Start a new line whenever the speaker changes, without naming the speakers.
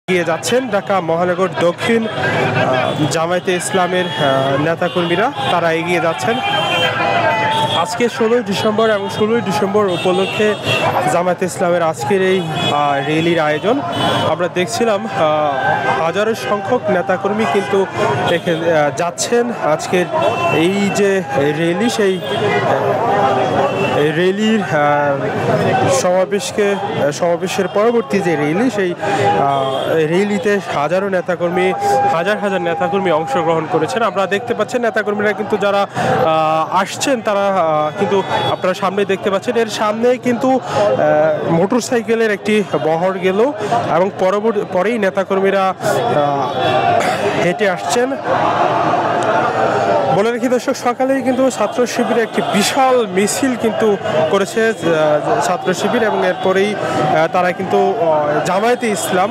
এগিয়ে যাচ্ছেন ঢাকা মহানগর দক্ষিণ জামায়াতে ইসলামের নেতাকর্মীরা, তারা এগিয়ে যাচ্ছেন। আজকে 16 ডিসেম্বর এবং 16 ডিসেম্বর উপলক্ষে জামায়াতে ইসলামের আজকের এই র্যালির আয়োজন আমরা দেখছিলাম। হাজারো সংখ্যক নেতাকর্মী কিন্তু যাচ্ছেন আজকের এই যে র্যালি, সেই র্যালির সমাবেশের পরবর্তী যে র্যালি, সেই র্যালিতে হাজার হাজার নেতাকর্মী অংশগ্রহণ করেছেন। আমরা দেখতে পাচ্ছেন নেতাকর্মীরা কিন্তু যারা আসছেন তারা কিন্তু আপনারা সামনে দেখতে পাচ্ছেন, এর সামনেই কিন্তু মোটরসাইকেলের একটি বহর গেল এবং পরেই নেতাকর্মীরা হেঁটে আসছেন। বলে রাখি দর্শক, সকালেই কিন্তু ছাত্র শিবিরে একটি বিশাল মিছিল কিন্তু করেছে ছাত্র শিবির এবং এরপরেই তারা কিন্তু জামায়াতে ইসলাম